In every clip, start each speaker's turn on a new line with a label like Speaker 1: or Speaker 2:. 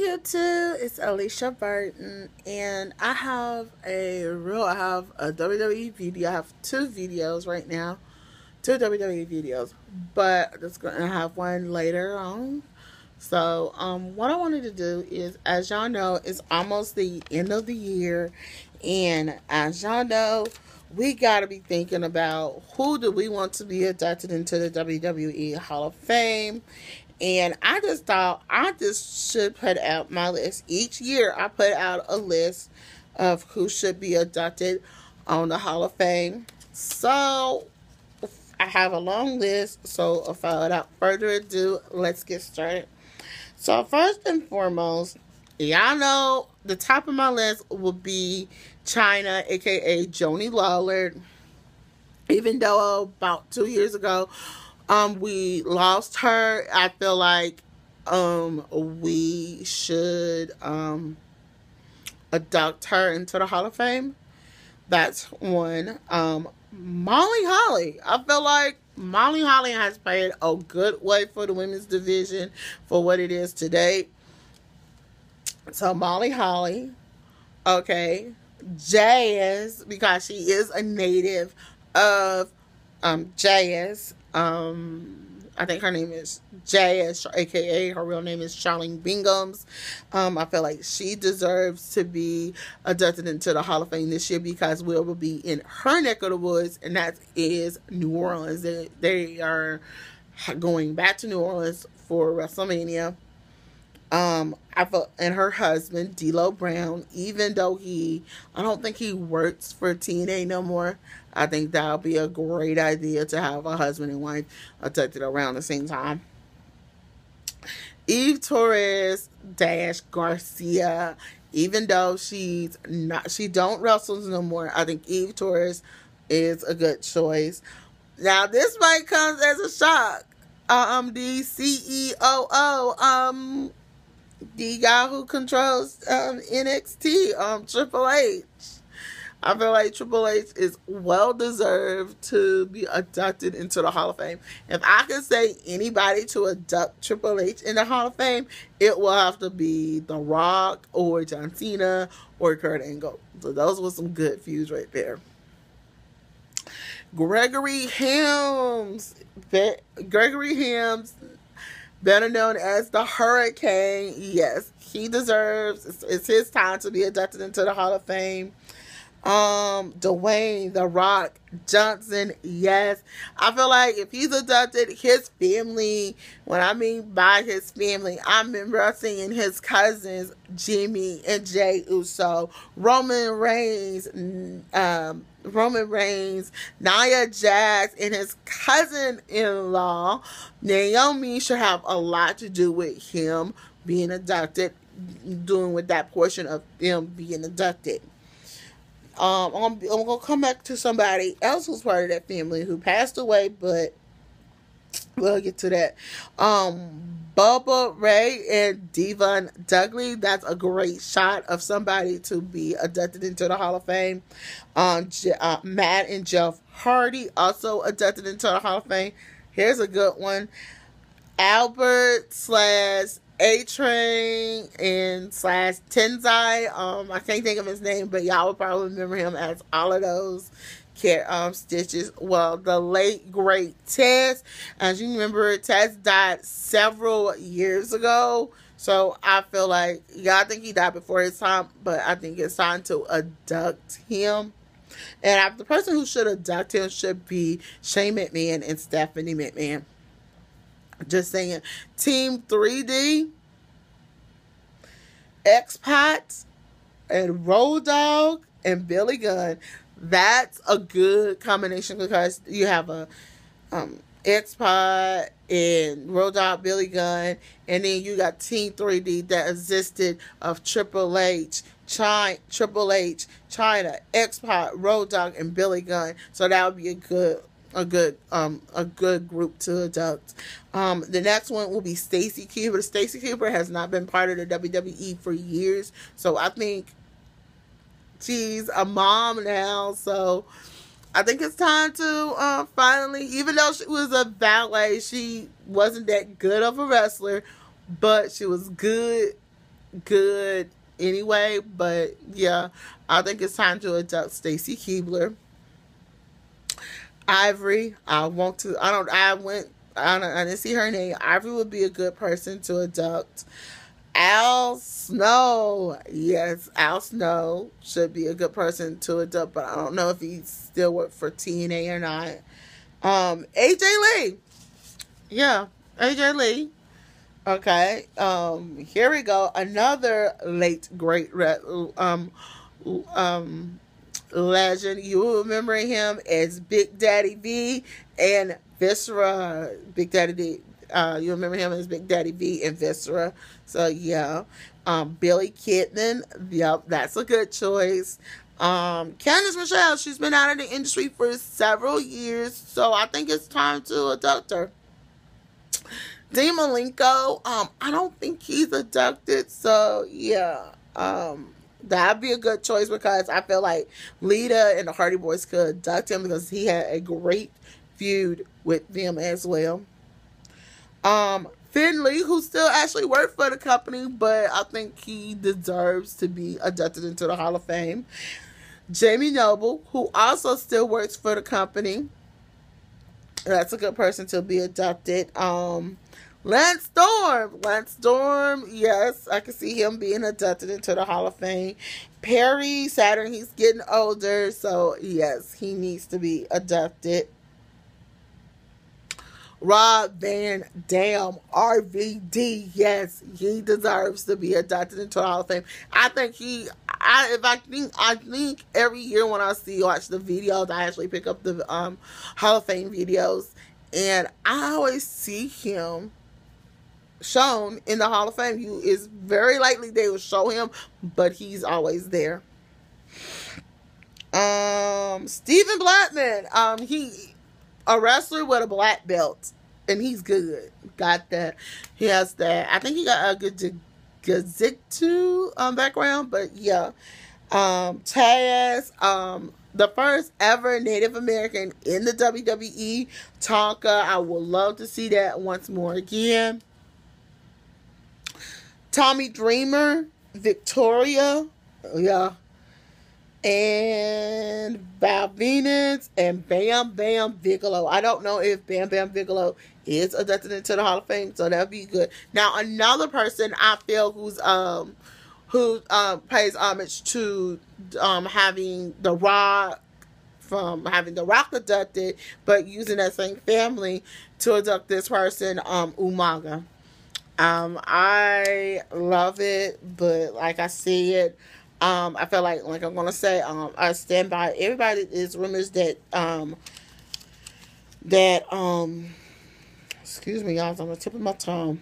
Speaker 1: YouTube, it's Alicia Burton, and I have a WWE video. I have two videos right now, two WWE videos, but I'm just gonna have one later on. So, what I wanted to do is, as y'all know, it's almost the end of the year, and as y'all know, we gotta be thinking about who do we want to be inducted into the WWE Hall of Fame. And I just thought I just should put out my list. Each year I put out a list of who should be inducted on the Hall of Fame. So I have a long list. So without further ado, let's get started. So first and foremost, y'all know the top of my list will be China, aka Joni Lawler. Even though about 2 years ago, we lost her, I feel like we should induct her into the Hall of Fame. That's one. Molly Holly. I feel like Molly Holly has played a good way for the women's division for what it is today. So Molly Holly. Okay. Jazz, because she is a native of Jazz. I think her name is Jazz, aka her real name is Charlene Bingham's. I feel like she deserves to be inducted into the Hall of Fame this year because we will be in her neck of the woods, and that is New Orleans. They are going back to New Orleans for WrestleMania. I felt, and her husband, D'Lo Brown, even though I don't think he works for TNA no more, I think that would be a great idea to have a husband and wife inducted around the same time. Eve Torres - Garcia, even though she don't wrestle no more, I think Eve Torres is a good choice. Now this might come as a shock. The CEO, the guy who controls NXT, Triple H. I feel like Triple H is well deserved to be inducted into the Hall of Fame. If I could say anybody to induct Triple H in the Hall of Fame, it will have to be The Rock or John Cena or Kurt Angle. So those were some good feuds right there. Gregory Helms, better known as the Hurricane. Yes, he deserves. It's his time to be inducted into the Hall of Fame. Dwayne The Rock Johnson, yes. I feel like if he's inducted, his family, what I mean by his family, I remember seeing his cousins, Jimmy and Jay Uso, Roman Reigns, Nia Jax, and his cousin-in-law, Naomi, should have a lot to do with him being inducted, doing with that portion of him being inducted. I'm gonna come back to somebody else who's part of that family who passed away, but we'll get to that. Bubba Ray and Devon Dudley, that's a great shot of somebody to be inducted into the Hall of Fame. Matt and Jeff Hardy, also inducted into the Hall of Fame. Here's a good one. Albert / A-Train and / Tenzai. I can't think of his name, but y'all would probably remember him as all of those stitches. Well, the late great Tez, as you remember, Tez died several years ago, so I feel like I think he died before his time, but I think it's time to induct him. And the person who should induct him should be Shane McMahon and Stephanie McMahon. Just saying. Team 3D, X-Pac, and Road Dogg and Billy Gunn. That's a good combination because you have a X-Pac and Road Dogg, Billy Gunn, and then you got Team 3D that existed of Triple H, China, X-Pac, Road Dogg, and Billy Gunn. So that would be a good group to induct. The next one will be Stacy Keibler. Stacy Keibler has not been part of the WWE for years, so I think she's a mom now, so I think it's time to finally, even though she was a ballet, she wasn't that good of a wrestler, but she was good good anyway. But yeah, I think it's time to induct Stacy Keibler. Ivory, I want to. I don't. I went. I didn't see her name. Ivory would be a good person to induct. Al Snow, yes, Al Snow should be a good person to induct, but I don't know if he still works for TNA or not. AJ Lee, yeah, AJ Lee. Okay. Here we go. Another late great um legend. You will remember him as Big Daddy V and Viscera. Big Daddy D. You remember him as Big Daddy V and Viscera. So yeah. Billy Kidman. Yep, that's a good choice. Candice Michelle. She's been out of the industry for several years, so I think it's time to induct her. Dean Malenko, I don't think he's abducted, so yeah, that'd be a good choice because I feel like Lita and the Hardy Boys could abduct him because he had a great feud with them as well. Finley, who still actually worked for the company, but I think he deserves to be inducted into the Hall of Fame. Jamie Noble, who also still works for the company. That's a good person to be inducted. Lance Storm. Lance Storm, yes, I can see him being inducted into the Hall of Fame. Perry Saturn, he's getting older, so yes, he needs to be inducted. Rob Van Dam, RVD, yes, he deserves to be inducted into the Hall of Fame. I think I think every year when I watch the videos, I actually pick up the Hall of Fame videos, and I always see him shown in the Hall of Fame. It's very likely they will show him, but he's always there. Stephen Blackman, he a wrestler with a black belt, and he's good. Got that. He has that. I think he got a good Gaziktu background, but yeah. Taz, the first ever Native American in the WWE, Tonka. I would love to see that once more again. Tommy Dreamer, Victoria, yeah, and Val Venus and Bam Bam Bigelow. I don't know if Bam Bam Bigelow is inducted into the Hall of Fame, so that'd be good. Now another person I feel who pays homage to having The Rock inducted, but using that same family to induct this person, Umaga. I love it, but like I said, I feel like I'm gonna say, I stand by everybody. Is rumors that excuse me, y'all, it's on the tip of my tongue,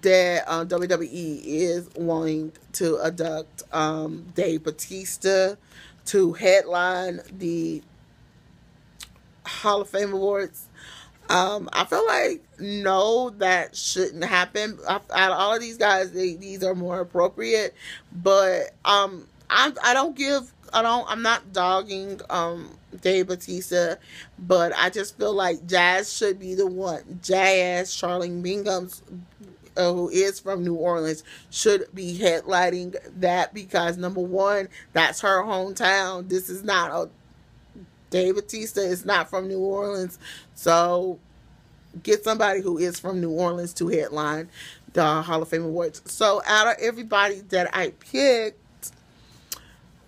Speaker 1: that WWE is wanting to induct Dave Bautista to headline the Hall of Fame Awards. I feel like no, that shouldn't happen. Out of all of these guys, these are more appropriate. But I'm not dogging Dave Bautista, but I just feel like Jazz should be the one. Jazz, Charlene Bingham's, who is from New Orleans, should be headlining that because number one, that's her hometown. This is not a Dave Bautista is not from New Orleans, so get somebody who is from New Orleans to headline the Hall of Fame Awards. So out of everybody that I picked,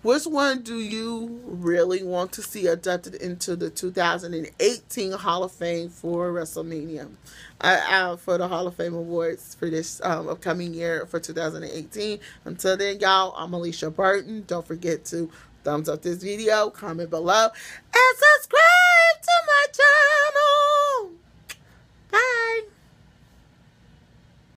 Speaker 1: which one do you really want to see inducted into the 2018 Hall of Fame for WrestleMania? For the Hall of Fame Awards for this upcoming year for 2018. Until then, y'all, I'm Alicia Burton. Don't forget to thumbs up this video, comment below, and subscribe to my channel.